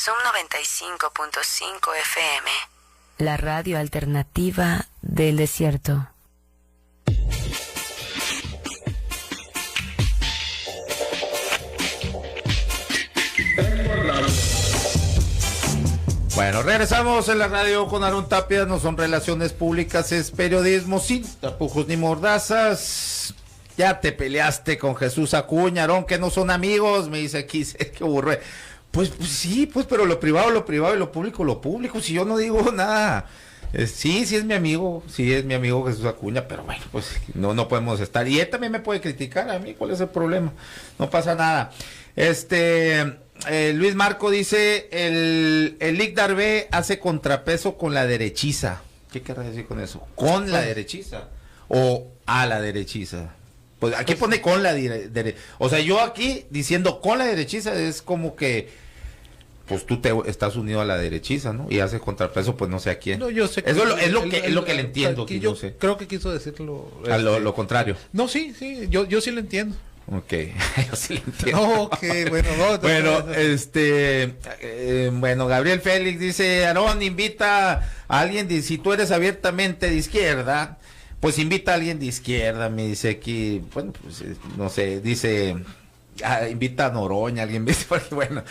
Zoom 95.5 FM. La radio alternativa del desierto. Bueno, regresamos en la radio con Aarón Tapia. No son relaciones públicas, es periodismo sin tapujos ni mordazas. Ya te peleaste con Jesús Acuña, Aarón, que no son amigos, me dice aquí, qué aburre. Pues sí, pues, pero lo privado y lo público, si yo no digo nada. Sí es mi amigo, Jesús Acuña, pero bueno, pues no podemos estar. Y él también me puede criticar a mí, ¿cuál es el problema? No pasa nada. Luis Marco dice, el Lic Darvé hace contrapeso con la derechiza. ¿Qué querrás decir con eso? ¿Con la derechiza? ¿O a la derechiza? Pues aquí pone con la derechiza. O sea, yo aquí diciendo con la derechiza es como que, pues tú estás unido a la derechiza, ¿no? Y haces contrapeso, pues no sé a quién. No, yo sé. Eso es lo que le entiendo. Que yo sé. Creo que quiso decirlo. A lo contrario. No, sí, yo sí lo entiendo. Ok, yo sí lo entiendo. No, ok, bueno, bueno, Gabriel Félix dice, Aarón, invita a alguien, si tú eres abiertamente de izquierda, pues invita a alguien de izquierda, me dice aquí, bueno, pues no sé, dice, invita a Noroña, alguien, porque bueno.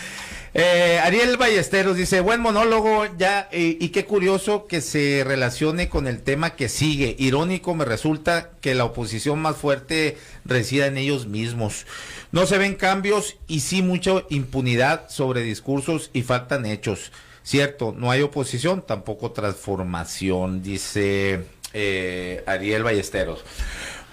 Ariel Ballesteros dice, buen monólogo, ya, y qué curioso que se relacione con el tema que sigue. Irónico me resulta que la oposición más fuerte resida en ellos mismos. No se ven cambios y sí mucha impunidad sobre discursos y faltan hechos. Cierto, no hay oposición, tampoco transformación, dice Ariel Ballesteros.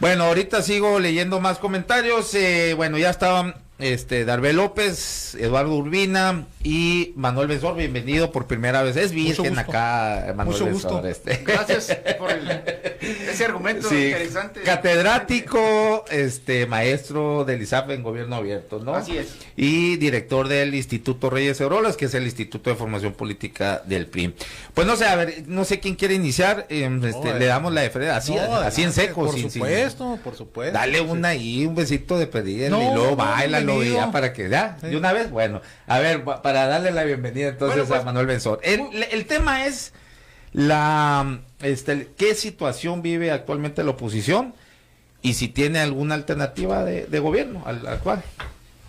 Bueno, ahorita sigo leyendo más comentarios. Bueno, ya estaban Darvé López, Eduardo Urbina y Manuel Benzor, bienvenido por primera vez. Es virgen acá, Manuel Benzor. Gracias por ese argumento interesante. Catedrático, maestro del ISAF en Gobierno Abierto, ¿no? Así es. Y director del Instituto Reyes Eurolas, que es el Instituto de Formación Política del PRI. Pues no sé, a ver, no sé quién quiere iniciar, le damos la deferencia, así en seco. Por supuesto. Dale un besito de pedida y luego baila. Ya para que de una vez, bueno, a ver, para darle la bienvenida entonces a Manuel Benzor. El tema es qué situación vive actualmente la oposición y si tiene alguna alternativa de gobierno al actual.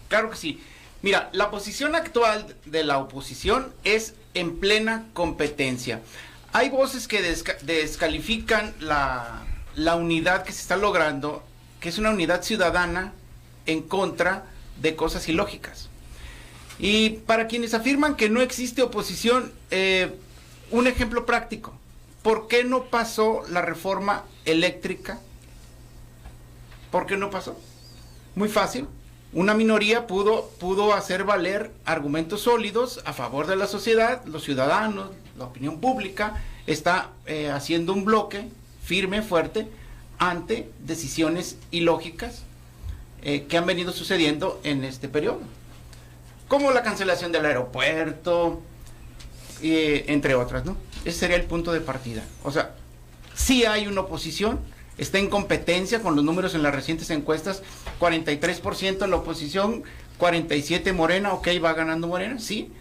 Claro que sí. Mira, la posición actual de la oposición es en plena competencia. Hay voces que descalifican la unidad que se está logrando, que es una unidad ciudadana en contra de cosas ilógicas. Y para quienes afirman que no existe oposición, un ejemplo práctico. ¿Por qué no pasó la reforma eléctrica? ¿Por qué no pasó? Muy fácil. Una minoría pudo hacer valer argumentos sólidos a favor de la sociedad, los ciudadanos, la opinión pública, está haciendo un bloque firme, fuerte, ante decisiones ilógicas que han venido sucediendo en este periodo, como la cancelación del aeropuerto, entre otras, ¿no? Ese sería el punto de partida. O sea, sí hay una oposición, está en competencia con los números en las recientes encuestas, 43% en la oposición, 47% Morena, ok, va ganando Morena, sí,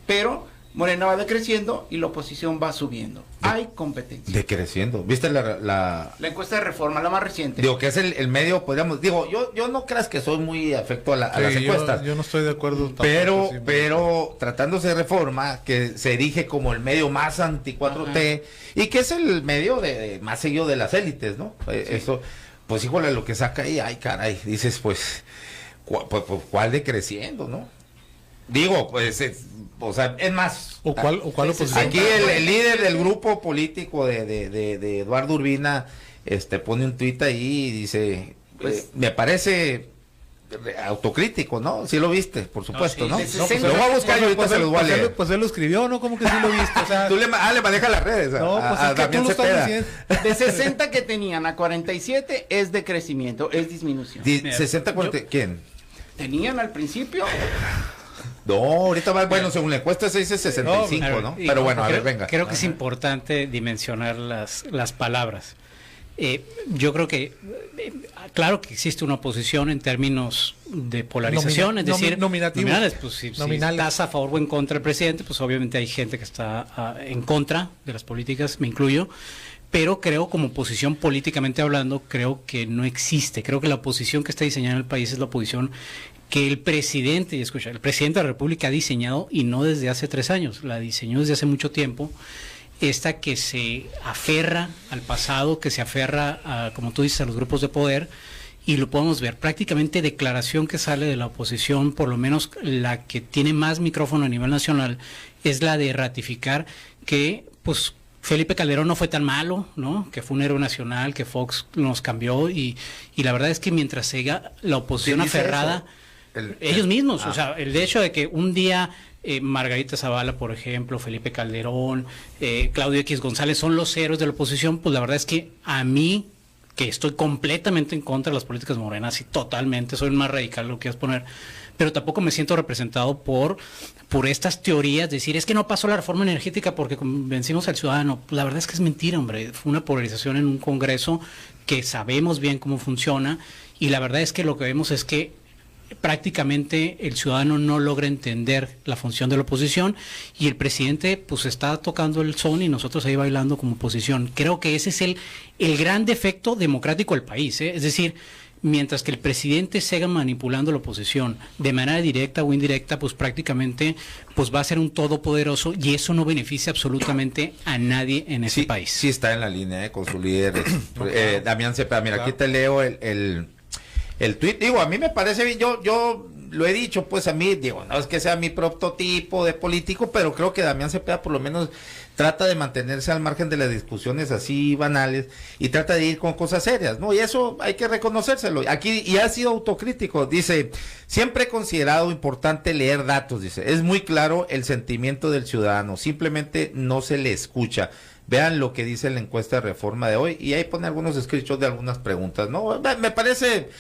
pero Morena va decreciendo y la oposición va subiendo. Hay competencia. Decreciendo. ¿Viste la encuesta de Reforma, la más reciente? Digo, que es el medio, podríamos, yo no creas que soy muy afecto a las encuestas. Yo no estoy de acuerdo. Pero tratándose de Reforma, que se erige como el medio más anti-4T, y que es el medio más seguido de las élites, ¿no? Sí. Eso, pues híjole, lo que saca ahí, ay caray, dices, pues ¿cuál decreciendo, no? Digo, pues, o sea, es más. ¿O cuál oposición? Aquí el líder del grupo político de Eduardo Urbina, pone un tuit ahí y dice, pues, me parece autocrítico, ¿no? Sí lo viste, por supuesto, ¿no? Lo voy a buscar y ahorita se los voy a leer. Pues él lo escribió, ¿no? ¿Cómo que sí lo viste? O sea, tú le manejas las redes. No, pues es que tú lo estás diciendo. De 60 que tenían a 47 es de crecimiento, es disminución. 60, ¿quién? Tenían al principio. No, ahorita va, bueno, según la encuesta se dice 65, ¿no? Pero bueno, a ver, venga. Creo que es importante dimensionar las palabras. Yo creo que, claro que existe una oposición en términos de polarización, es decir, nominales, pues si estás a favor o en contra del presidente, pues obviamente hay gente que está en contra de las políticas, me incluyo, pero creo, como oposición políticamente hablando, creo que no existe. Creo que la oposición que está diseñada en el país es la oposición que el presidente, y escucha, el presidente de la República ha diseñado, y no desde hace 3 años, la diseñó desde hace mucho tiempo, esta que se aferra al pasado, que se aferra, como tú dices, a los grupos de poder, y lo podemos ver. Prácticamente declaración que sale de la oposición, por lo menos la que tiene más micrófono a nivel nacional, es la de ratificar que, pues, Felipe Calderón no fue tan malo, ¿no? Que fue un héroe nacional, que Fox nos cambió, y la verdad es que mientras siga la oposición aferrada, ellos mismos, o sea, el hecho de que un día Margarita Zavala, por ejemplo, Felipe Calderón, Claudio X González son los héroes de la oposición, pues la verdad es que a mí, que estoy completamente en contra de las políticas morenas y totalmente, soy el más radical, lo quieras poner, pero tampoco me siento representado por estas teorías, decir, es que no pasó la reforma energética porque convencimos al ciudadano. Pues la verdad es que es mentira, hombre, fue una polarización en un Congreso que sabemos bien cómo funciona, y la verdad es que lo que vemos es que prácticamente el ciudadano no logra entender la función de la oposición, y el presidente pues está tocando el son y nosotros ahí bailando como oposición. Creo que ese es el gran defecto democrático del país, ¿eh? Es decir, mientras que el presidente siga manipulando la oposición de manera directa o indirecta, pues prácticamente pues va a ser un todopoderoso, y eso no beneficia absolutamente a nadie en ese país. Sí está en la línea con su líder, Damián Cepeda. Mira, aquí te leo el tuit. Digo, a mí me parece bien, yo lo he dicho, pues a mí, digo, no es que sea mi prototipo de político, pero creo que Damián Cepeda por lo menos trata de mantenerse al margen de las discusiones así banales y trata de ir con cosas serias, ¿no? Y eso hay que reconocérselo. Aquí, y ha sido autocrítico, dice, siempre he considerado importante leer datos, dice, es muy claro el sentimiento del ciudadano, simplemente no se le escucha. Vean lo que dice la encuesta de Reforma de hoy, y ahí pone algunos screenshots de algunas preguntas, ¿no? Me parece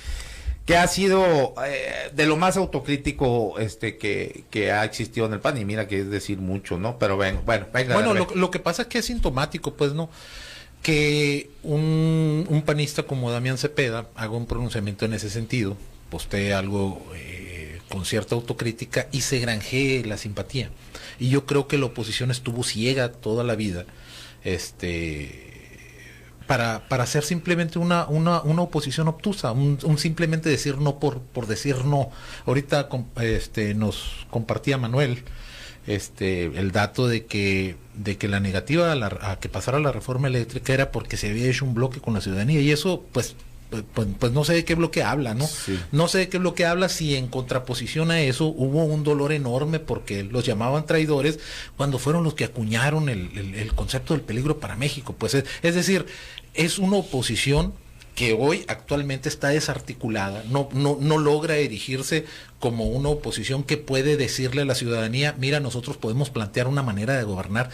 que ha sido de lo más autocrítico que ha existido en el PAN, y mira que es decir mucho, ¿no? Pero venga. Bueno, lo que pasa es que es sintomático, pues, ¿no? Que un panista como Damián Cepeda haga un pronunciamiento en ese sentido, postee algo con cierta autocrítica y se granjee la simpatía. Y yo creo que la oposición estuvo ciega toda la vida, para hacer simplemente una oposición obtusa, un simplemente decir no por decir no. Ahorita nos compartía Manuel el dato de que la negativa a que pasara la reforma eléctrica era porque se había hecho un bloque con la ciudadanía, y eso pues no sé de qué bloque habla, ¿no? Sí. No sé de qué bloque habla, si en contraposición a eso hubo un dolor enorme porque los llamaban traidores cuando fueron los que acuñaron el concepto del peligro para México. Pues es decir, es una oposición que hoy actualmente está desarticulada, no logra erigirse como una oposición que puede decirle a la ciudadanía, mira, nosotros podemos plantear una manera de gobernar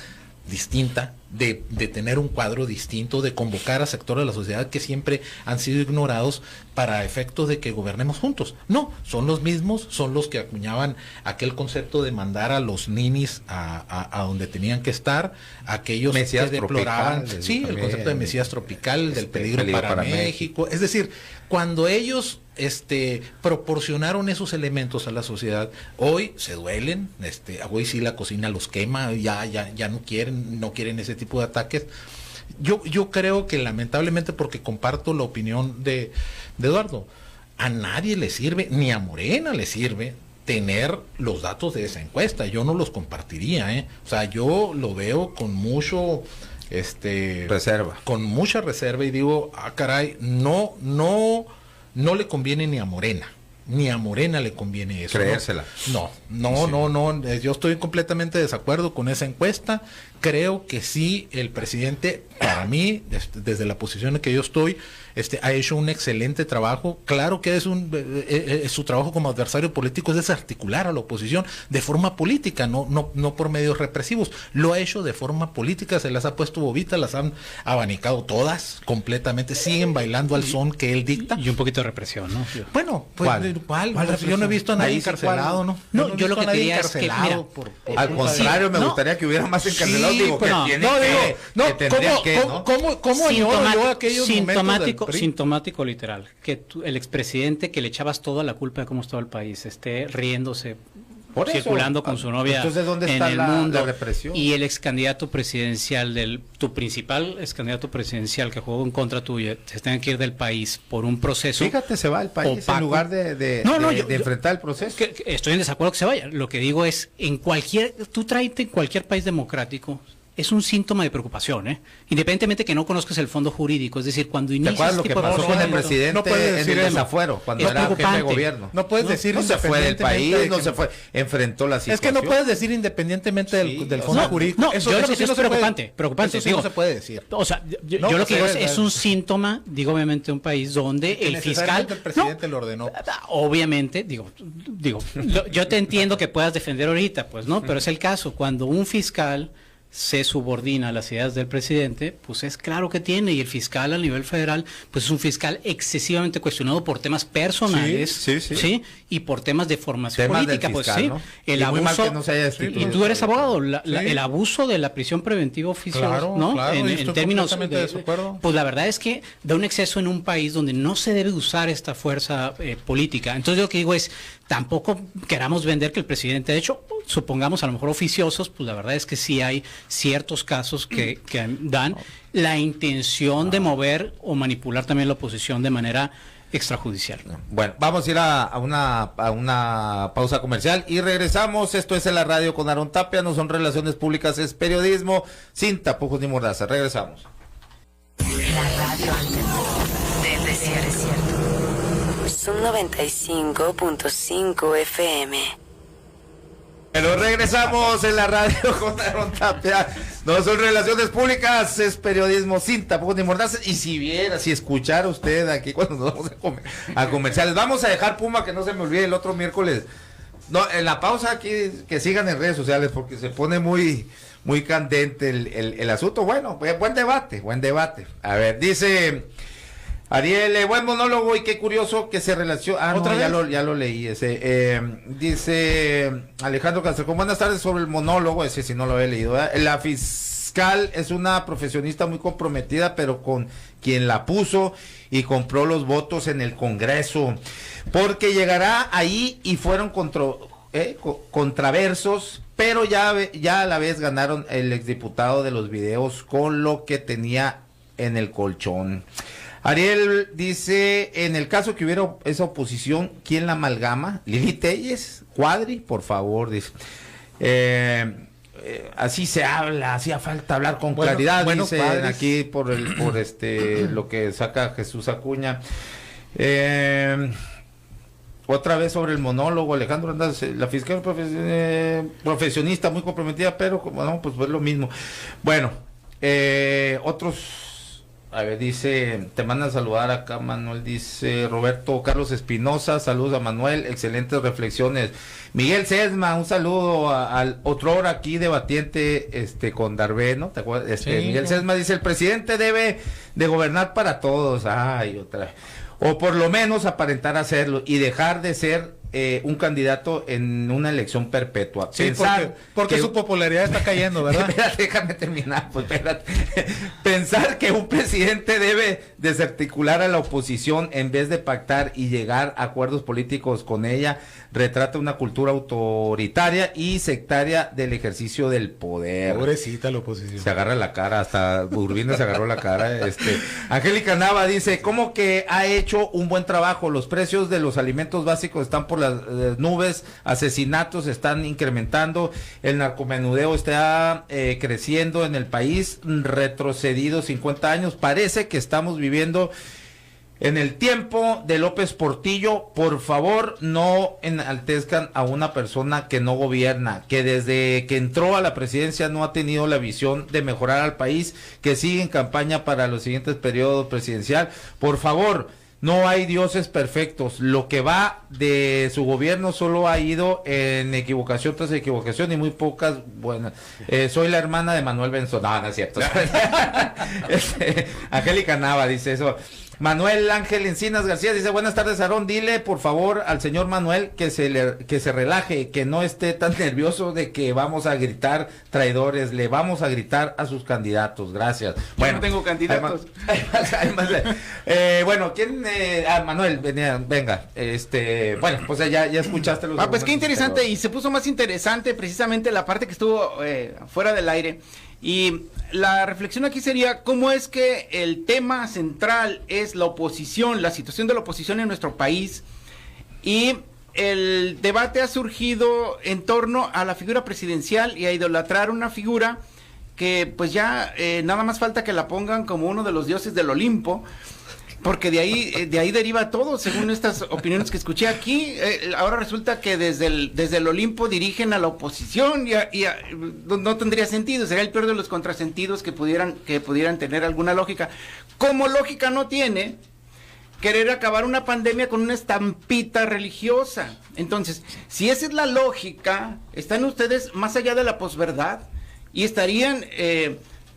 distinta, de tener un cuadro distinto, de convocar a sectores de la sociedad que siempre han sido ignorados para efectos de que gobernemos juntos. No, son los mismos, son los que acuñaban aquel concepto de mandar a los ninis a donde tenían que estar, aquellos Mesías que deploraban, el concepto de Mesías tropical, del peligro para México. Es decir, cuando ellos proporcionaron esos elementos a la sociedad, hoy se duelen, hoy sí la cocina los quema, ya no quieren ese tipo de ataques. Yo creo que lamentablemente, porque comparto la opinión de Eduardo, a nadie le sirve, ni a Morena le sirve tener los datos de esa encuesta. Yo no los compartiría, o sea, yo lo veo con mucho reserva, con mucha reserva, y digo, caray, no le conviene ni a Morena le conviene eso. Creérsela. No, yo estoy completamente de desacuerdo con esa encuesta. Creo que sí, el presidente, para mí, desde la posición en que yo estoy, ha hecho un excelente trabajo. Claro que su trabajo como adversario político es desarticular a la oposición de forma política, no por medios represivos. Lo ha hecho de forma política, se las ha puesto bobitas, las han abanicado todas completamente, siguen bailando al son que él dicta. Y un poquito de represión, ¿no? Bueno, pues, ¿cuál? Yo no he visto a nadie encarcelado, ¿no? No, yo lo que quería es que, mira, al contrario, me gustaría que hubiera más encarcelados. Digo, que qué, ¿no? ¿Cómo añoro yo aquellos momentos del PRI? Sintomático literal, que el expresidente que le echabas toda la culpa de cómo estaba el país, esté riéndose, circulando con su novia. Entonces, ¿dónde está en el mundo? La represión? Y el ex candidato presidencial, tu principal ex candidato presidencial que jugó en contra tuya, se tenga que ir del país por un proceso. Fíjate, se va el país opaco. En lugar de enfrentar el proceso. Estoy en desacuerdo que se vaya. Lo que digo es, tú tráete en cualquier país democrático, es un síntoma de preocupación, independientemente que no conozcas el fondo jurídico, es decir, cuando inicias lo que pasó con el presidente no en el desafuero, cuando era jefe de gobierno. No puedes decir no se fue del país, no se fue, enfrentó la situación. Es que no puedes decir independientemente del fondo jurídico. No, eso es preocupante. Eso sí no se puede decir. O sea, yo lo que digo es un síntoma, digo, obviamente, de un país donde el fiscal... el presidente lo ordenó. Obviamente, digo, yo te entiendo que puedas defender ahorita, pues, ¿no? Pero es el caso, cuando un fiscal se subordina a las ideas del presidente, pues es claro que tiene, y el fiscal a nivel federal, pues es un fiscal excesivamente cuestionado por temas personales, sí, y por temas de formación política, fiscal, pues sí, ¿no? El abuso, no y tú eres abogado, el abuso de la prisión preventiva oficiosa, ¿no? Claro, en términos pues la verdad es que da un exceso en un país donde no se debe usar esta fuerza política. Entonces lo que digo es, tampoco queramos vender que el presidente, de hecho, supongamos a lo mejor oficiosos, pues la verdad es que sí hay ciertos casos que dan la intención de mover o manipular también la oposición de manera extrajudicial. Bueno, vamos a ir a una pausa comercial y regresamos. Esto es En la Radio con Aarón Tapia, no son relaciones públicas, es periodismo sin tapujos ni mordaza. Regresamos. La radio del desierto. Son 95.5 FM. Pero regresamos en la radio con Aarón Tapia. No son relaciones públicas, es periodismo sin tapujos ni mordazas. Y si escuchara usted aquí cuando nos vamos a comerciales, vamos a dejar Puma, que no se me olvide, el otro miércoles. No, en la pausa aquí, que sigan en redes sociales, porque se pone muy candente el asunto. Bueno, buen debate. A ver, dice Ariel, buen monólogo, y qué curioso que se relaciona. Ya lo leí ese. Dice Alejandro Castrejón, buenas tardes, sobre el monólogo, ese si no lo había leído, ¿verdad? La fiscal es una profesionista muy comprometida, pero con quien la puso y compró los votos en el Congreso, porque llegará ahí y fueron contraversos, pero ya a la vez ganaron el exdiputado de los videos con lo que tenía en el colchón. Ariel dice, en el caso que hubiera esa oposición, ¿quién la amalgama? Lili Telles, Cuadri, por favor, dice. Así se habla, hacía falta hablar con claridad, dice aquí por lo que saca Jesús Acuña. Otra vez sobre el monólogo, Alejandro Andrés, la fiscal profesionista muy comprometida, pero como no, pues es lo mismo. Bueno, otros. A ver, dice, te mandan a saludar acá, Manuel, dice Roberto Carlos Espinosa, saludos a Manuel, excelentes reflexiones. Miguel Sesma, un saludo al otro hora aquí debatiente con Darvé, ¿no? ¿Te acuerdas? Miguel Sesma dice, el presidente debe de gobernar para todos, o por lo menos aparentar hacerlo y dejar de ser un candidato en una elección perpetua. Sí, porque su popularidad está cayendo, ¿verdad? Espérate, déjame terminar, pues espérate. Pensar que un presidente debe desarticular a la oposición en vez de pactar y llegar a acuerdos políticos con ella retrata una cultura autoritaria y sectaria del ejercicio del poder. Pobrecita la oposición. Se agarra la cara, hasta Urbina se agarró la cara. Angélica Nava dice, ¿cómo que ha hecho un buen trabajo? Los precios de los alimentos básicos están por las nubes, asesinatos están incrementando, el narcomenudeo está creciendo en el país, retrocedido 50 años, parece que estamos viviendo en el tiempo de López Portillo. Por favor, no enaltezcan a una persona que no gobierna, que desde que entró a la presidencia no ha tenido la visión de mejorar al país, que sigue en campaña para los siguientes periodos presidencial. Por favor, no hay dioses perfectos. Lo que va de su gobierno solo ha ido en equivocación tras equivocación y muy pocas buenas. Soy la hermana de Manuel Benzón. No es cierto. Angélica Nava dice eso. Manuel Ángel Encinas García dice, buenas tardes, Aarón, dile por favor al señor Manuel que se relaje, que no esté tan nervioso de que vamos a gritar traidores, le vamos a gritar a sus candidatos, gracias. Bueno, no tengo candidatos. Bueno, ¿quién? Manuel, venga, bueno, pues ya escuchaste los pues qué interesante, y se puso más interesante precisamente la parte que estuvo fuera del aire. Y la reflexión aquí sería cómo es que el tema central es la oposición, la situación de la oposición en nuestro país, y el debate ha surgido en torno a la figura presidencial y a idolatrar una figura que pues ya nada más falta que la pongan como uno de los dioses del Olimpo, porque de ahí deriva todo, según estas opiniones que escuché aquí. Ahora resulta que desde el Olimpo dirigen a la oposición y no tendría sentido, sería el peor de los contrasentidos que pudieran tener alguna lógica. Como lógica no tiene querer acabar una pandemia con una estampita religiosa. Entonces, si esa es la lógica, están ustedes más allá de la posverdad y estarían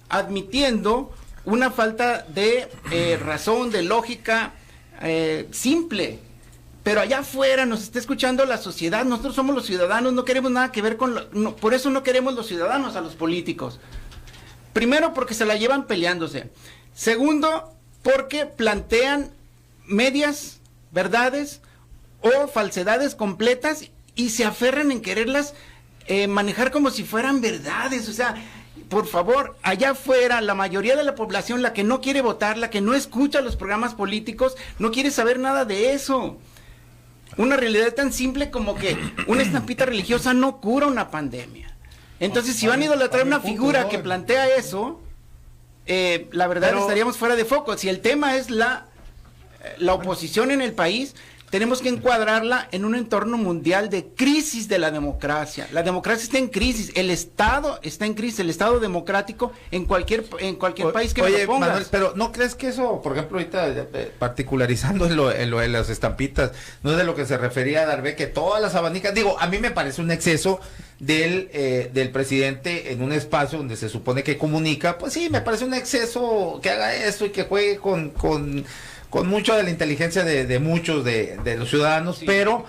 admitiendo una falta de razón, de lógica simple. Pero allá afuera nos está escuchando la sociedad, nosotros somos los ciudadanos, no queremos nada que ver con... por eso no queremos los ciudadanos a los políticos. Primero, porque se la llevan peleándose. Segundo, porque plantean medias verdades o falsedades completas y se aferran en quererlas manejar como si fueran verdades. O sea, por favor, allá afuera, la mayoría de la población, la que no quiere votar, la que no escucha los programas políticos, no quiere saber nada de eso. Una realidad tan simple como que una estampita religiosa no cura una pandemia. Entonces, si van a idolatrar una figura que plantea eso, la verdad estaríamos fuera de foco. Si el tema es la oposición en el país, tenemos que encuadrarla en un entorno mundial de crisis de la democracia. La democracia está en crisis, el Estado está en crisis, el Estado democrático en cualquier país que me lo pongas. Manuel, pero ¿no crees que eso, por ejemplo, ahorita particularizando en lo de las estampitas, no es de lo que se refería a Darbe, que todas las abanicas, digo, a mí me parece un exceso del presidente en un espacio donde se supone que comunica, pues sí, me parece un exceso que haga eso y que juegue con mucho de la inteligencia de muchos de los ciudadanos, sí. Pero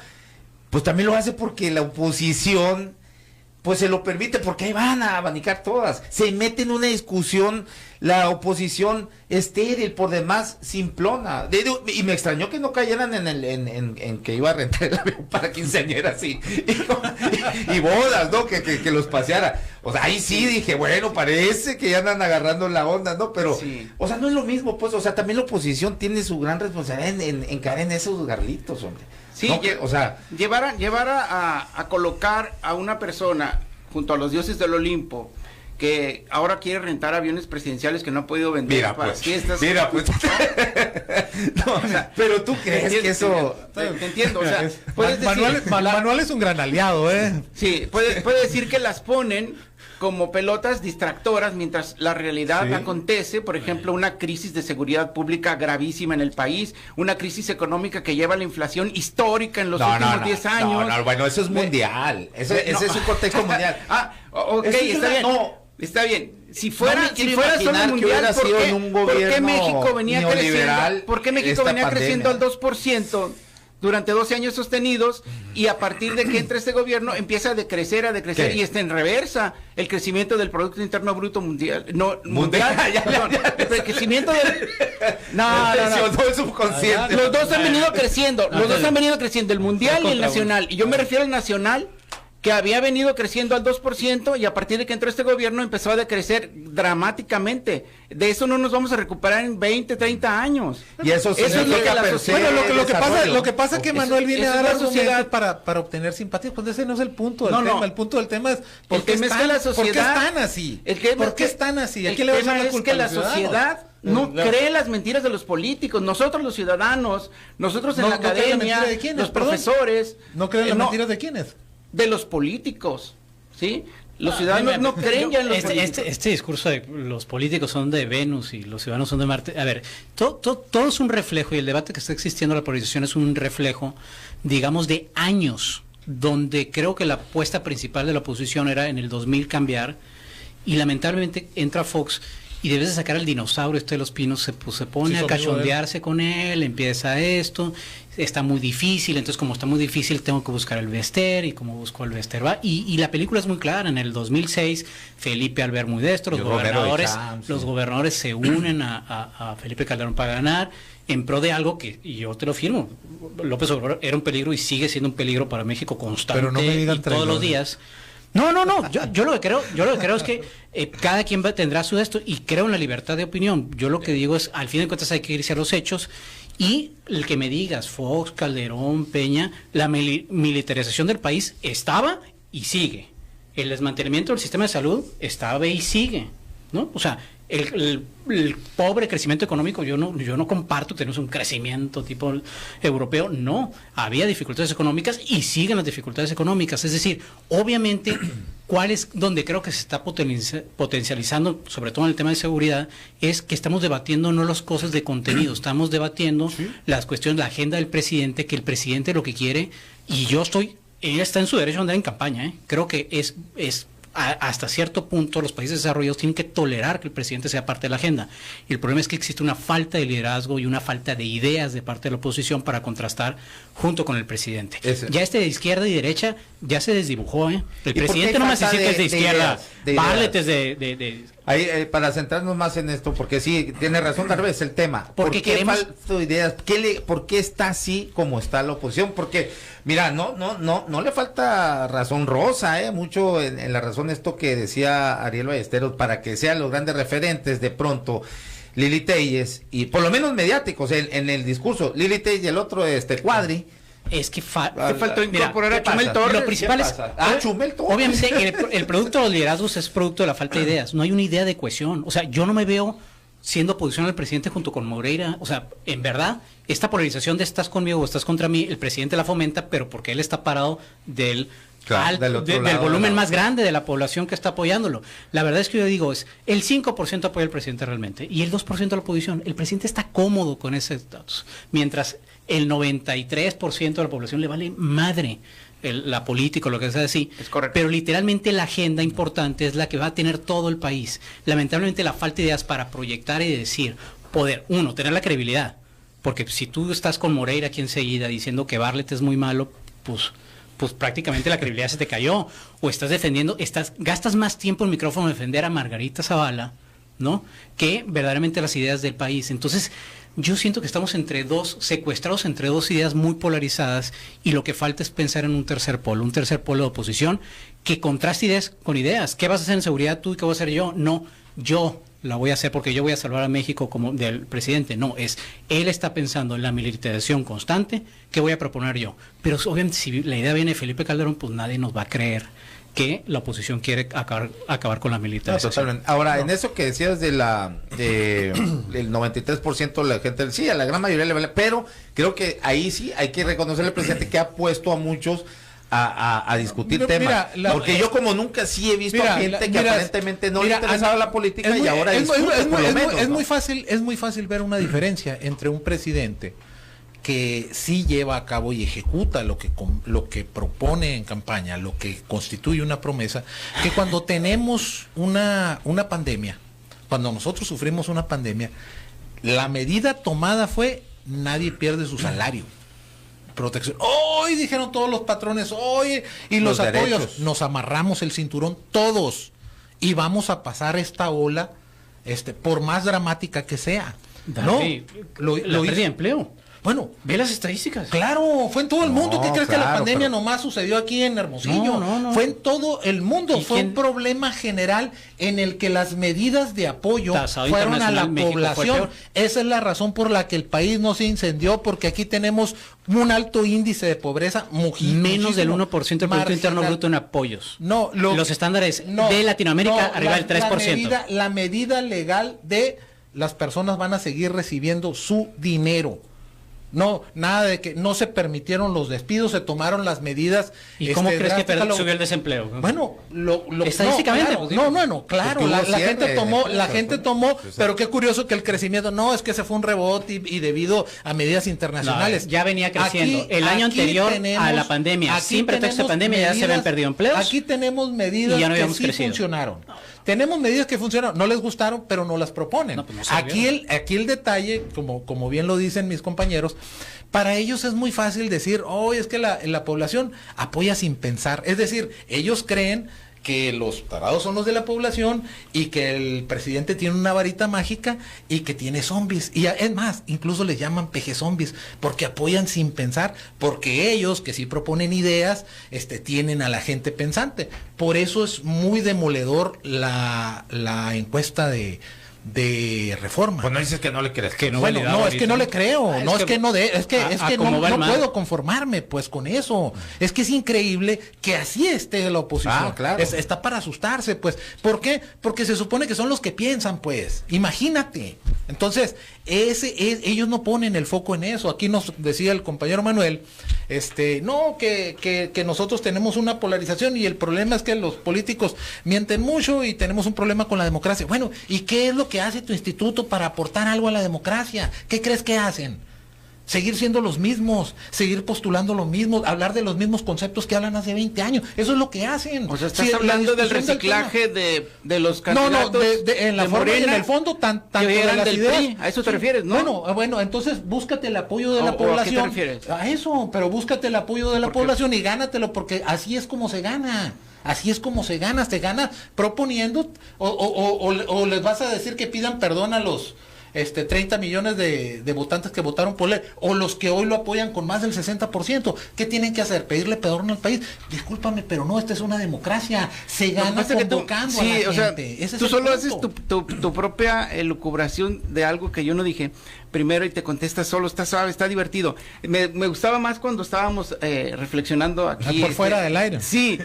pues también lo hace porque la oposición pues se lo permite, porque ahí van a abanicar todas, se mete en una discusión la oposición estéril, por demás simplona, y me extrañó que no cayeran en que iba a rentar el avión para quinceañeras y bodas, ¿no? Que los paseara. O sea, ahí sí dije, bueno, parece que ya andan agarrando la onda, ¿no? Pero, sí. O sea, no es lo mismo, pues, o sea, también la oposición tiene su gran responsabilidad en caer en esos garlitos, hombre. Sí, ¿no? O sea, llevar a colocar a una persona junto a los dioses del Olimpo que ahora quiere rentar aviones presidenciales que no ha podido vender para fiestas. Mira, pues. No, o sea, pero tú crees que eso. Te entiendo, o sea, Manuel es un gran aliado, ¿eh? Sí, puede decir que las ponen como pelotas distractoras mientras la realidad acontece, por ejemplo, una crisis de seguridad pública gravísima en el país, una crisis económica que lleva a la inflación histórica en los últimos 10 años. No, bueno, eso es mundial, ese es un contexto mundial. Ok, está bien. Está bien. Si fuera solo mundial, ¿por qué México venía creciendo? ¿Por qué México venía creciendo al 2%? Durante 12 años sostenidos, y a partir de que entre este gobierno empieza a decrecer ¿Qué? y está en reversa el crecimiento del Producto Interno Bruto mundial. El crecimiento del... No, es subconsciente. Los dos han venido creciendo, el mundial y el nacional. Y yo me refiero al nacional, que había venido creciendo al 2% y a partir de que entró este gobierno empezó a decrecer dramáticamente. De eso no nos vamos a recuperar en 20, 30 años. Y eso es lo que la sociedad. Bueno, lo que pasa es que Manuel viene a dar la sociedad para obtener simpatía. Pues ese no es el punto del tema. El punto del tema es ¿por qué están así? ¿Por qué están así? El tema es que la sociedad no cree las mentiras de los políticos. Nosotros los ciudadanos, nosotros en la academia, los profesores. ¿No creen las mentiras de quiénes? De los políticos, ¿sí? Los ciudadanos no creen ya en los políticos. Este discurso de los políticos son de Venus y los ciudadanos son de Marte. A ver, todo es un reflejo, y el debate que está existiendo, la polarización, es un reflejo, digamos, de años, donde creo que la apuesta principal de la oposición era en el 2000 cambiar, y lamentablemente entra Fox y debes de sacar al dinosaurio de los pinos, se pone a cachondearse con él, empieza esto, está muy difícil, entonces como está muy difícil tengo que buscar el Bester, y como busco el Bester va, y la película es muy clara. En el 2006 Felipe al ver muy destro, los gobernadores se unen a Felipe Calderón para ganar en pro de algo que, y yo te lo firmo, López Obrador era un peligro y sigue siendo un peligro para México constante. Pero no me digan y todos los días. No, yo lo que creo es que cada quien tendrá su esto, y creo en la libertad de opinión. Yo lo que digo es, al fin de cuentas hay que irse a los hechos, y el que me digas, Fox, Calderón, Peña, la militarización del país estaba y sigue. El desmantelamiento del sistema de salud estaba y sigue, ¿no? O sea, el pobre crecimiento económico, yo no comparto, tenemos un crecimiento tipo europeo, no, había dificultades económicas y siguen las dificultades económicas. Es decir, obviamente, ¿cuál es donde creo que se está potencializando, sobre todo en el tema de seguridad? Es que estamos debatiendo no las cosas de contenido, estamos debatiendo las cuestiones, la agenda del presidente, que el presidente lo que quiere, y él está en su derecho a andar en campaña, creo que es hasta cierto punto los países desarrollados tienen que tolerar que el presidente sea parte de la agenda. Y el problema es que existe una falta de liderazgo y una falta de ideas de parte de la oposición para contrastar junto con el presidente. Ya de izquierda y derecha ya se desdibujó. El presidente no más dice que es de izquierda, Bartlett es de Ahí, para centrarnos más en esto, porque sí, tiene razón tal vez el tema. ¿Por qué falta ideas? ¿Por qué está así como está la oposición? Porque, mira, no le falta razón rosa, mucho en la razón esto que decía Ariel Ballesteros, para que sean los grandes referentes de pronto Lili Telles, y por lo menos mediáticos en el discurso, Lili Telles y el otro Cuadri. Es que faltó incorporar a Chumel Torres. Lo principal es, Chumel Torres. Obviamente, el producto de los liderazgos es producto de la falta de ideas. No hay una idea de cohesión. O sea, yo no me veo siendo oposición al presidente junto con Moreira. O sea, en verdad, esta polarización de estás conmigo o estás contra mí, el presidente la fomenta, pero porque él está parado del volumen más grande de la población que está apoyándolo. La verdad es que yo digo, el 5% apoya al presidente realmente, y el 2% a la oposición. El presidente está cómodo con ese estatus, mientras el 93% de la población le vale madre la política, lo que sea así. Es correcto. Pero literalmente la agenda importante es la que va a tener todo el país. Lamentablemente la falta de ideas para proyectar y decir, tener la credibilidad. Porque si tú estás con Moreira aquí enseguida diciendo que Bartlett es muy malo, pues prácticamente la credibilidad se te cayó. O estás defendiendo, gastas más tiempo en el micrófono en defender a Margarita Zavala, ¿no?, que verdaderamente las ideas del país. Entonces, yo siento que estamos secuestrados entre dos ideas muy polarizadas, y lo que falta es pensar en un tercer polo de oposición que contraste ideas con ideas. ¿Qué vas a hacer en seguridad tú y qué voy a hacer yo? No, yo la voy a hacer porque yo voy a salvar a México como del presidente. No, él está pensando en la militarización constante. ¿Qué voy a proponer yo? Pero obviamente si la idea viene de Felipe Calderón, pues nadie nos va a creer que la oposición quiere acabar con la militarización. Totalmente. Ahora, en eso que decías del 93% de la gente, sí, a la gran mayoría le vale, pero creo que ahí sí hay que reconocer al presidente que ha puesto a muchos a discutir temas. Porque yo como nunca sí he visto gente que aparentemente no le interesaba la política y ahora es muy fácil ver una diferencia entre un presidente que sí lleva a cabo y ejecuta lo que propone en campaña, lo que constituye una promesa, que cuando tenemos una pandemia, cuando nosotros sufrimos una pandemia, la medida tomada fue: nadie pierde su salario. Protección. Hoy dijeron todos los patrones, hoy, y los apoyos, derechos. Nos amarramos el cinturón todos y vamos a pasar esta ola, por más dramática que sea. ¿No? Lo pérdida de empleo. Bueno, ve las estadísticas. Claro, fue en todo el mundo. ¿Qué crees que la pandemia nomás sucedió aquí en Hermosillo? No. Fue en todo el mundo. Fue un problema general en el que las medidas de apoyo fueron a la población. Esa es la razón por la que el país no se incendió, porque aquí tenemos un alto índice de pobreza. Menos del 1% del Producto Interno Bruto en apoyos. Los estándares de Latinoamérica arriba del 3%. La medida legal de las personas van a seguir recibiendo su dinero. No, nada de que no se permitieron los despidos, se tomaron las medidas. ¿Y cómo crees que subió el desempleo? Bueno, estadísticamente. Claro, la gente tomó, pero qué curioso que el crecimiento, no, es que se fue un rebote y debido a medidas internacionales. Ya venía creciendo. El año anterior a la pandemia, sin pretexto de pandemia, ya se habían perdido empleos. Aquí tenemos medidas que sí funcionaron. Tenemos medidas que funcionaron, no les gustaron, pero no las proponen. Pues aquí el detalle, como bien lo dicen mis compañeros, para ellos es muy fácil decir, es que la población apoya sin pensar. Es decir, ellos creen que los tarados son los de la población y que el presidente tiene una varita mágica y que tiene zombies. Y es más, incluso les llaman peje zombies, porque apoyan sin pensar, porque ellos, que sí proponen ideas, tienen a la gente pensante. Por eso es muy demoledor la encuesta de Reforma. Pues no dices que no le crees. Es que no le creo. Es que no puedo conformarme pues con eso. Es que es increíble que así esté la oposición. Claro. Está para asustarse, pues. ¿Por qué? Porque se supone que son los que piensan, pues. Imagínate. Entonces, ellos no ponen el foco en eso. Aquí nos decía el compañero Manuel, que nosotros tenemos una polarización y el problema es que los políticos mienten mucho y tenemos un problema con la democracia. Bueno, ¿y qué es lo que hace tu instituto para aportar algo a la democracia? ¿Qué crees que hacen? Seguir siendo los mismos, seguir postulando lo mismo, hablar de los mismos conceptos que hablan hace 20 años. Eso es lo que hacen. O sea, estás hablando del reciclaje de los candidatos. En la forma y en el fondo, tanto de las ideas. PRI. A eso te refieres, ¿no? Bueno, entonces búscate el apoyo de la población. ¿A qué te refieres? A eso, pero búscate el apoyo de la población y gánatelo, porque así es como se gana. Así es como se gana proponiendo, o les vas a decir que pidan perdón a los 30 millones de votantes que votaron por él, o los que hoy lo apoyan con más del 60%. ¿Qué tienen que hacer? ¿Pedirle perdón al país? Discúlpame, pero no, esta es una democracia. Se gana convocando a la gente. Tú solo haces tu propia elucubración de algo que yo no dije primero y te contestas solo, está suave, está divertido. Me gustaba más cuando estábamos reflexionando aquí. Por fuera del aire. Sí.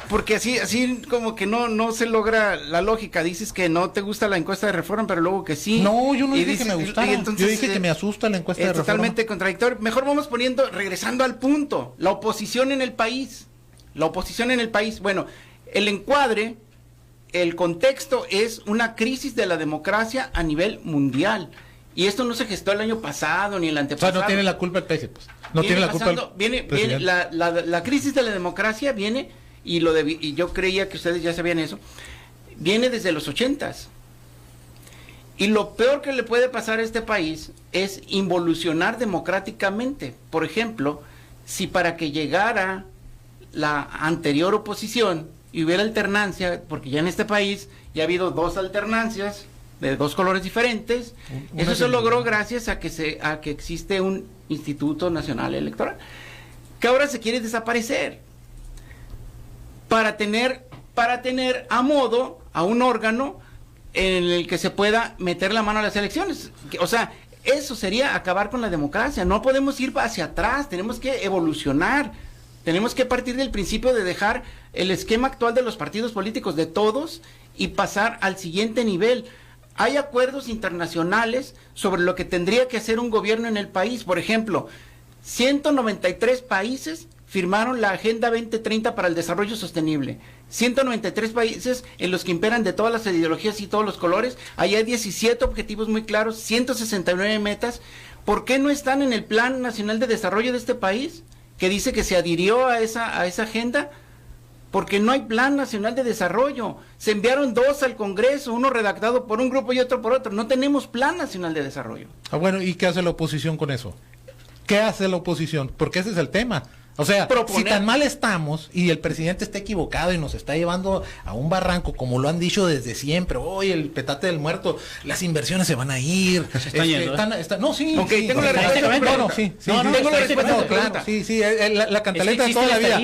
Porque así como que no se logra la lógica. Dices que no te gusta la encuesta de Reforma, pero luego que sí. No, yo no dije que me gustara. Entonces, yo dije que me asusta la encuesta de Reforma. Es totalmente contradictorio. Mejor vamos regresando al punto. La oposición en el país. Bueno, el encuadre, el contexto es una crisis de la democracia a nivel mundial. Y esto no se gestó el año pasado ni el antepasado. O sea, no tiene la culpa el peje, pues. No tiene la culpa viene la crisis de la democracia viene, y yo creía que ustedes ya sabían eso, viene desde los 80s. Y lo peor que le puede pasar a este país es involucionar democráticamente. Por ejemplo, si para que llegara la anterior oposición y hubiera alternancia, porque ya en este país ya ha habido 2 alternancias de 2 colores diferentes, eso se logró gracias a que existe un Instituto Nacional Electoral, que ahora se quiere desaparecer para tener a modo a un órgano en el que se pueda meter la mano a las elecciones. O sea, eso sería acabar con la democracia. No podemos ir hacia atrás, tenemos que evolucionar, tenemos que partir del principio de dejar el esquema actual de los partidos políticos de todos y pasar al siguiente nivel. Hay acuerdos internacionales sobre lo que tendría que hacer un gobierno en el país. Por ejemplo, 193 países firmaron la Agenda 2030 para el Desarrollo Sostenible. 193 países en los que imperan de todas las ideologías y todos los colores. Ahí hay 17 objetivos muy claros, 169 metas. ¿Por qué no están en el Plan Nacional de Desarrollo de este país, que dice que se adhirió a esa agenda? Porque no hay Plan Nacional de Desarrollo. Se enviaron 2 al Congreso, uno redactado por un grupo y otro por otro. No tenemos Plan Nacional de Desarrollo. Bueno, ¿y qué hace la oposición con eso? ¿Qué hace la oposición? Porque ese es el tema. O sea, si tan mal estamos y el presidente está equivocado y nos está llevando a un barranco, como lo han dicho desde siempre, hoy el petate del muerto, las inversiones se van a ir. Se están yendo, no, sí. Okay, sí, tengo la respuesta. Tengo la respuesta. Claro, sí, la cantaleta de toda la vida.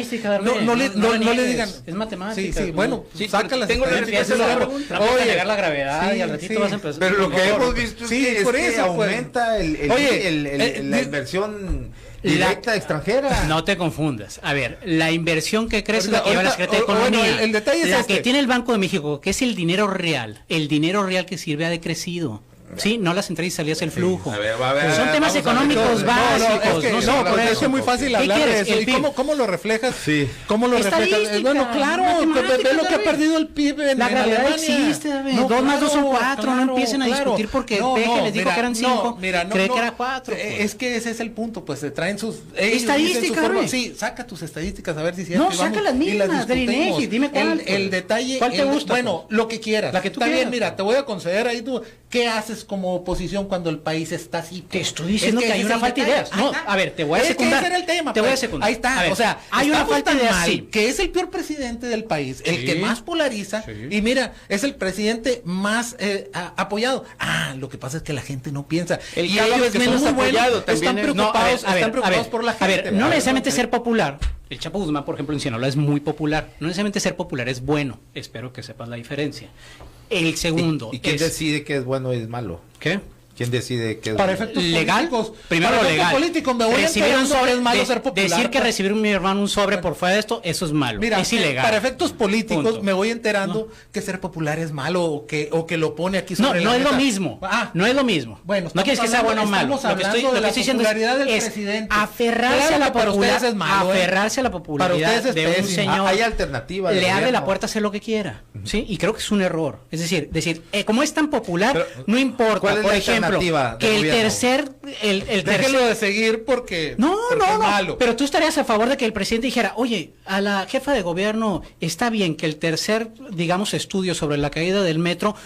No le digan. Es matemática. Sí, bueno, sácala. Tengo la respuesta. Oye, negar la gravedad y al ratito vas a empezar. Pero lo que hemos visto es que aumenta la inversión directa extranjera. No te confundas. A ver, la inversión que crece es la que lleva la Secretaría de Economía. El detalle es la que tiene el Banco de México, que es el dinero real que sirve, ha decrecido. Sí, no las entradas y salidas, el flujo. A ver, son temas económicos básicos. Es que es muy fácil hablar de eso. ¿Y cómo lo reflejas? Sí. ¿Cómo lo reflejas? Bueno, claro, ve lo que ha perdido el PIB en la Alemania. gravedad existe, David. 2 más 2 son 4, no empiecen a discutir porque Peje les dijo que eran 5, cree que era 4. Es que ese es el punto, pues se traen sus... Estadísticas, sí, saca tus estadísticas a ver si es cierto. No, saca las mismas del INEGI, dime cuál. El detalle... ¿Cuál te gusta? Bueno, lo que quieras. La que tú quieras. Está bien, mira, te voy a conceder ahí tú... ¿Qué haces como oposición cuando el país está así? Te estoy diciendo que hay una falta de ideas. No, a ver, te voy a secundar. Ese era el tema. Te voy a secundar. Ahí está. Ver, o sea, hay una falta de ideas, sí. Que es el peor presidente del país, el que más polariza. Y mira, es el presidente más apoyado. Lo que pasa es que la gente no piensa. Y ellos que menos apoyado están preocupados por la gente. A ver, no necesariamente ser popular. El Chapo Guzmán, por ejemplo, en Sinaloa es muy popular. No necesariamente ser popular es bueno. Espero que sepas la diferencia. El segundo. ¿Y quién decide que es bueno o es malo? ¿Qué? ¿Quién decide que es para efectos legal? Políticos? Primero para legal. Políticos, me voy recibir un sobre es malo ser popular. Decir que recibir mi hermano un sobre por fuera de esto, eso es malo. Mira, es ilegal. Para efectos políticos Punto. me voy enterando que ser popular es malo o que lo pone aquí sobre no es lo mismo. No es lo mismo. Bueno, no quieres que sea bueno o malo. Lo que estoy diciendo es aferrarse a la popularidad, aferrarse a la popularidad de un señor. Hay alternativa. Le abre la puerta a hacer lo que quiera. ¿Sí? Y creo que es un error. Es decir, como es tan popular, no importa. Por ejemplo, que el tercer déjelo de seguir porque no, es malo. Pero tú estarías a favor de que el presidente dijera, oye, a la jefa de gobierno está bien que el tercer, digamos, estudio sobre la caída del metro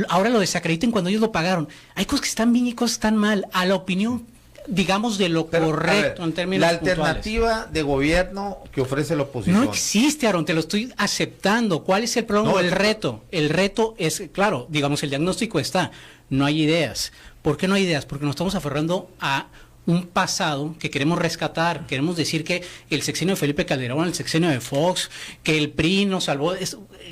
ahora lo desacrediten cuando ellos lo pagaron. Hay cosas que están bien y cosas que están mal. A la opinión, digamos, de lo correcto en términos la alternativa de gobierno que ofrece la oposición. No existe, Aaron, te lo estoy aceptando. ¿Cuál es el problema o el reto? El reto es, claro, digamos, el diagnóstico está, no hay ideas. ¿Por qué no hay ideas? Porque nos estamos aferrando a un pasado que queremos rescatar. Queremos decir que el sexenio de Felipe Calderón, el sexenio de Fox, que el PRI nos salvó,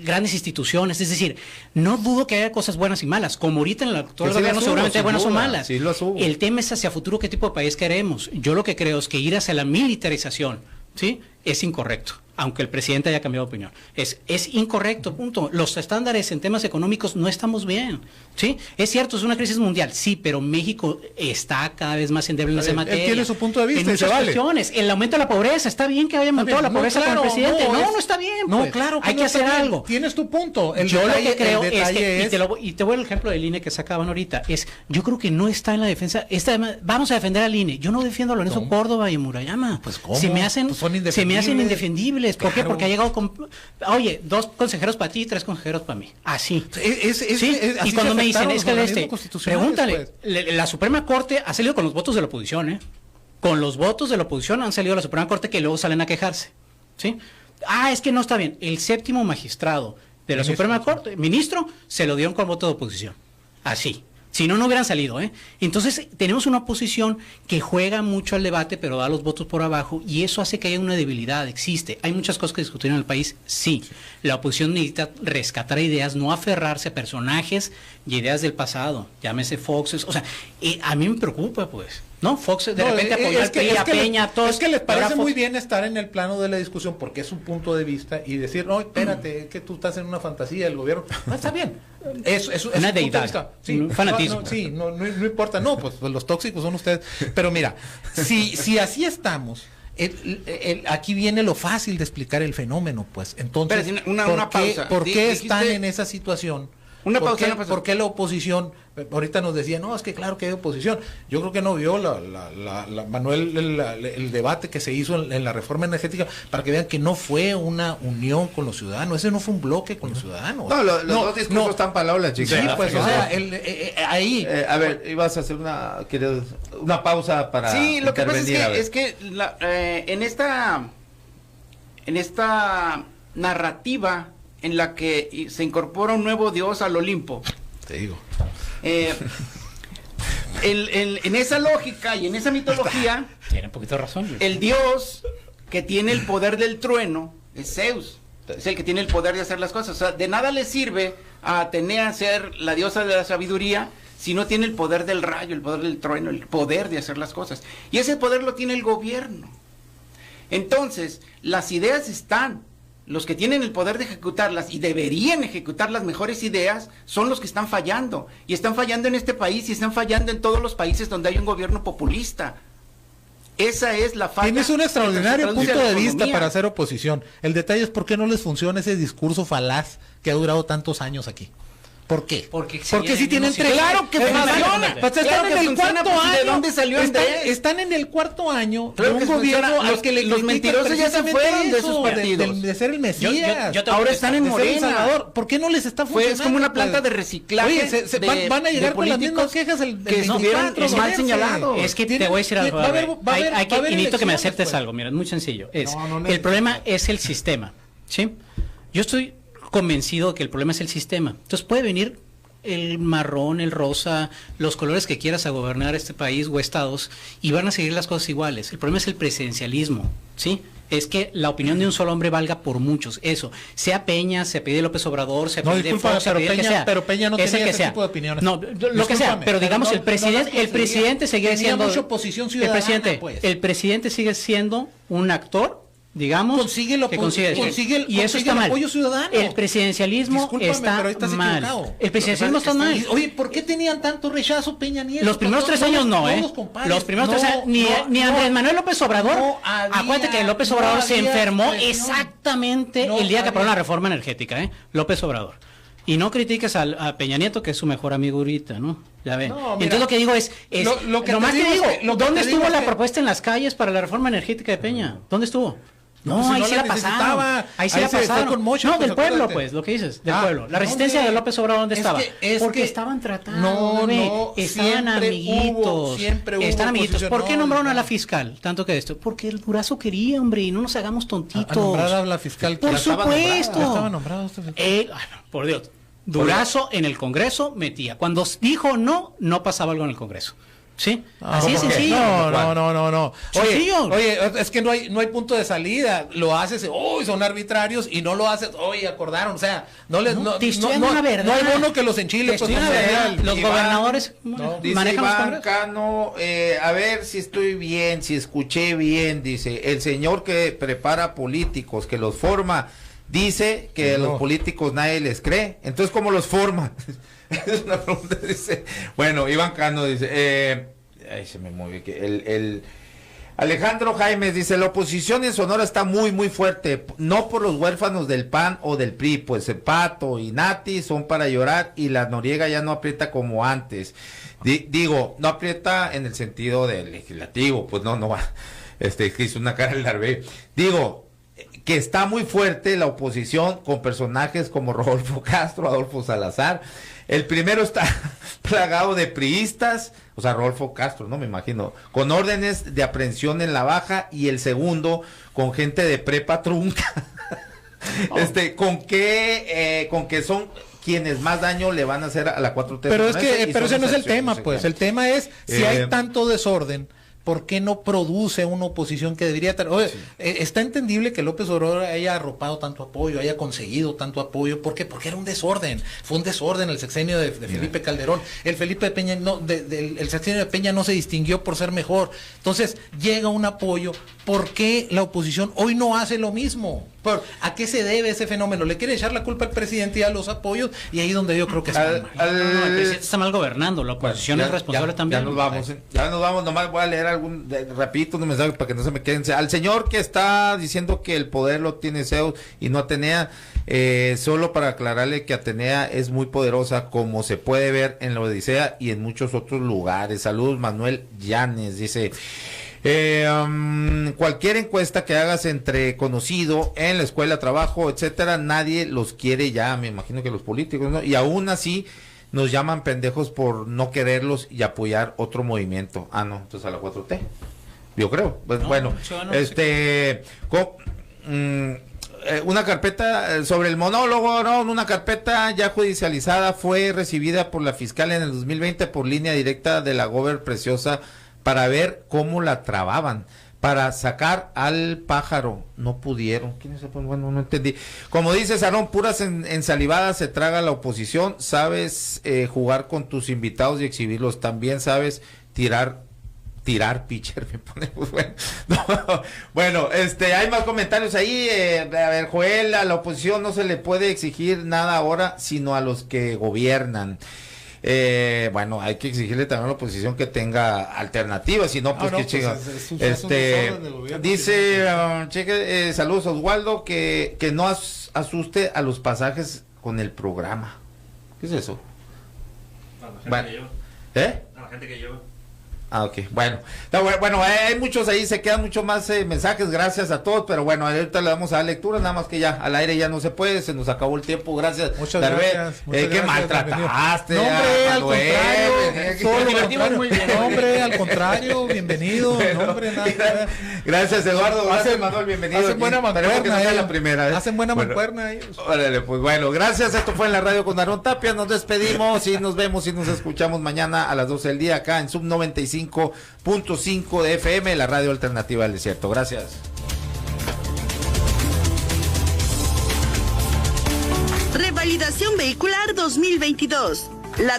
grandes instituciones. Es decir, no dudo que haya cosas buenas y malas, como ahorita en el actual gobierno seguramente hay buenas o malas. Sí, el tema es hacia futuro qué tipo de país queremos. Yo lo que creo es que ir hacia la militarización, ¿sí?, es incorrecto. Aunque el presidente haya cambiado de opinión. Es incorrecto, punto. Los estándares en temas económicos no estamos bien, ¿sí? Es cierto, es una crisis mundial, sí, pero México está cada vez más endeble en esa materia. Él tiene su punto de vista. En muchas cuestiones. El aumento de la pobreza, está bien que haya aumentado la pobreza con el presidente. No está bien. No, pues. claro que hay que hacer algo. Tienes tu punto. Yo lo que creo es que, y te voy al ejemplo del INE que sacaban ahorita, yo creo que no está en la defensa, vamos a defender al INE. Yo no defiendo a Lorenzo Córdoba y Murayama. Pues ¿cómo? Se me hacen indefendibles. ¿Por qué? Porque ha llegado con, oye, 2 consejeros para ti y 3 consejeros para mí. Así. ¿Sí? Y cuando me dicen, es que pregúntale, pues. La Suprema Corte ha salido con los votos de la oposición, ¿eh? Con los votos de la oposición han salido a la Suprema Corte que luego salen a quejarse. ¿Sí? Es que no está bien. El 7º magistrado de la Suprema Corte, ministro, se lo dieron con voto de oposición. Así. Si no, no hubieran salido, ¿eh? Entonces, tenemos una oposición que juega mucho al debate, pero da los votos por abajo, y eso hace que haya una debilidad, existe. Hay muchas cosas que discutir en el país, sí. La oposición necesita rescatar ideas, no aferrarse a personajes y ideas del pasado, llámese Fox, o sea, a mí me preocupa, pues, ¿no? Fox de repente apoyó al PRI, a Peña, todos. Es que les parece muy bien estar en el plano de la discusión, porque es un punto de vista, y decir, no, espérate, que tú estás en una fantasía del gobierno. Está bien. Es una deidad, sí, un fanatismo. No importa, pues los tóxicos son ustedes. Pero mira, si así estamos, aquí viene lo fácil de explicar el fenómeno, pues. Entonces, una pausa. ¿Por qué están en esa situación? ¿Por qué la oposición? Ahorita nos decía, no, es que claro que hay oposición. Yo creo que no vio Manuel el debate que se hizo en la reforma energética para que vean que no fue una unión con los ciudadanos. Ese no fue un bloque con los ciudadanos. No, los dos discursos están palabras, chicos. Sí, pues, o sea, ahí. A ver, ibas a hacer una pausa para. Sí, lo que pasa es que en esta narrativa en la que se incorpora un nuevo dios al Olimpo. Te digo. En esa lógica y en esa mitología, tiene un poquito de razón. El dios que tiene el poder del trueno es Zeus. Es el que tiene el poder de hacer las cosas. O sea, de nada le sirve a Atenea ser la diosa de la sabiduría si no tiene el poder del rayo, el poder del trueno, el poder de hacer las cosas. Y ese poder lo tiene el gobierno. Entonces, las ideas están. los que tienen el poder de ejecutarlas y deberían ejecutar las mejores ideas, son los que están fallando. Y están fallando en este país y están fallando en todos los países donde hay un gobierno populista. Esa es la falla. Tienes un extraordinario punto de vista para hacer oposición. El detalle es por qué no les funciona ese discurso falaz que ha durado tantos años aquí. ¿Por qué? Porque si tienen tres. Claro que funciona. Pues están en el cuarto año. ¿De dónde salió están en el cuarto año de un gobierno al que los mentirosos ya se fueron de esos partidos. De ser el Mesías. Ahora están en Morena. ¿Por qué no les está funcionando? Es como una planta de reciclaje. Oye, van a llegar con las mismas quejas que estuvieron mal señalados. Es que te voy a decir algo. Necesito que me aceptes algo. Mira, es muy sencillo. El problema es el sistema. ¿Sí? Yo estoy convencido de que el problema es el sistema. Entonces puede venir el marrón, el rosa, los colores que quieras a gobernar este país o estados y van a seguir las cosas iguales. El problema es el presidencialismo, ¿sí? Es que la opinión de un solo hombre valga por muchos. Eso, sea Peña, se pide López Obrador, se pide Fox, pero Peña no tenía ese tipo de opiniones. No, lo que sea, pero digamos el presidente sigue siendo mucha oposición ciudadana, el presidente sigue siendo un actor, digamos, consigue y eso está mal. Apoyo ciudadano. El presidencialismo está mal. El presidencialismo está mal. Oye, ¿por qué tenían tanto rechazo Peña Nieto? Los primeros 3 años no, Los primeros 3 años, ni Andrés Manuel López Obrador. Acuérdate que López Obrador se enfermó exactamente el día que aprobó la reforma energética, López Obrador. Y no critiques a Peña Nieto, que es su mejor amigo ahorita, ¿no? Ya ven. Entonces lo que digo es nomás te digo, ¿dónde estuvo la propuesta en las calles para la reforma energética de Peña? ¿Dónde estuvo? No, ahí sí la pasaron. Ahí sí la pasaron. No, del pueblo, pues, lo que dices, del pueblo. La resistencia de López Obrador, ¿dónde estaba? Porque estaban tratando, estaban amiguitos. Están amiguitos. ¿Por qué nombraron a la fiscal? Tanto que esto. Porque el Durazo quería, hombre, y no nos hagamos tontitos. ¿Nombrar a la fiscal? Por supuesto. Estaba nombrado. Por Dios. Durazo en el Congreso metía. Cuando dijo no, no pasaba algo en el Congreso. ¿Sí? Así es sencillo. No. Oye, es que no hay punto de salida. Lo haces, son arbitrarios y no lo haces, acordaron, o sea, no hay bono que los enchile. Pues, los gobernadores manejan los Iván Cano, a ver si estoy bien, si escuché bien, dice, el señor que prepara políticos, que los forma, dice que los políticos nadie les cree, entonces ¿cómo los forma? Es una pregunta, dice. Bueno, Iván Cano dice, ahí se me mueve que el Alejandro Jaimes dice, la oposición en Sonora está muy muy fuerte, no por los huérfanos del PAN o del PRI, pues el Pato y Nati son para llorar y la Noriega ya no aprieta como antes. Digo, no aprieta en el sentido del legislativo, pues no va, que hizo una cara el Larvé. Digo, que está muy fuerte la oposición con personajes como Rodolfo Castro, Adolfo Salazar. El primero está plagado de priistas, o sea, Rodolfo Castro, ¿no? Me imagino, con órdenes de aprehensión en la baja, y el segundo con gente de prepa trunca. Con que son quienes más daño le van a hacer a la 4T. Pero ese no es el tema, pues. El tema es si hay tanto desorden, ¿por qué no produce una oposición que debería tener? Oye, está entendible que López Obrador haya arropado tanto apoyo, haya conseguido tanto apoyo. ¿Por qué? Porque era un desorden. Fue un desorden el sexenio de Felipe Calderón. El Felipe de Peña el sexenio de Peña no se distinguió por ser mejor. Entonces, llega un apoyo. ¿Por qué la oposición hoy no hace lo mismo? ¿A qué se debe ese fenómeno? Le quiere echar la culpa al presidente y a los apoyos, y ahí donde yo creo que está mal. El presidente está mal gobernando, la oposición es responsable también. Ya nos vamos, nomás voy a leer rapidito un mensaje para que no se me queden. Al señor que está diciendo que el poder lo tiene Zeus y no Atenea, solo para aclararle que Atenea es muy poderosa, como se puede ver en la Odisea y en muchos otros lugares. Saludos, Manuel Llanes, dice. Cualquier encuesta que hagas entre conocido en la escuela, trabajo, etcétera, nadie los quiere ya, me imagino que los políticos, ¿no? Y aún así nos llaman pendejos por no quererlos y apoyar otro movimiento. No, entonces a la 4T, yo creo. Pues una carpeta sobre el monólogo, una carpeta ya judicializada fue recibida por la fiscal en el 2020 por línea directa de la Gober Preciosa para ver cómo la trababan, para sacar al pájaro. No pudieron. ¿Quién es? Bueno, no entendí. Como dice Sarón, puras ensalivadas se traga la oposición. Sabes jugar con tus invitados y exhibirlos. También sabes tirar tirar pitcher, me pone, pues bueno. No, bueno, hay más comentarios ahí. A ver, Joel, a la oposición no se le puede exigir nada ahora, sino a los que gobiernan. Bueno, hay que exigirle también a la oposición que tenga alternativas, si no, pues qué chinga. Dice, saludos Oswaldo, que no asuste a los pasajes con el programa. ¿Qué es eso? La gente que lleva. Ah, ok, bueno, hay muchos ahí, se quedan muchos más mensajes, gracias a todos, pero bueno, ahorita le damos a la lectura, nada más que ya al aire ya no se puede, se nos acabó el tiempo, gracias. Muchas gracias. Que maltrataste. No, hombre, al contrario, muy bien. No, hombre, al contrario, bienvenido. No, hombre, nada. Gracias, Eduardo, gracias, Manuel, bienvenido. Hacen buena mancuerna, la primera, hacen buena mancuerna ellos. Órale, pues bueno, gracias, esto fue en la radio con Aarón Tapia, nos despedimos y nos vemos y nos escuchamos mañana a las 12 del día acá en Sub 95.5 de FM, la radio alternativa del desierto. Gracias. Revalidación vehicular 2022. La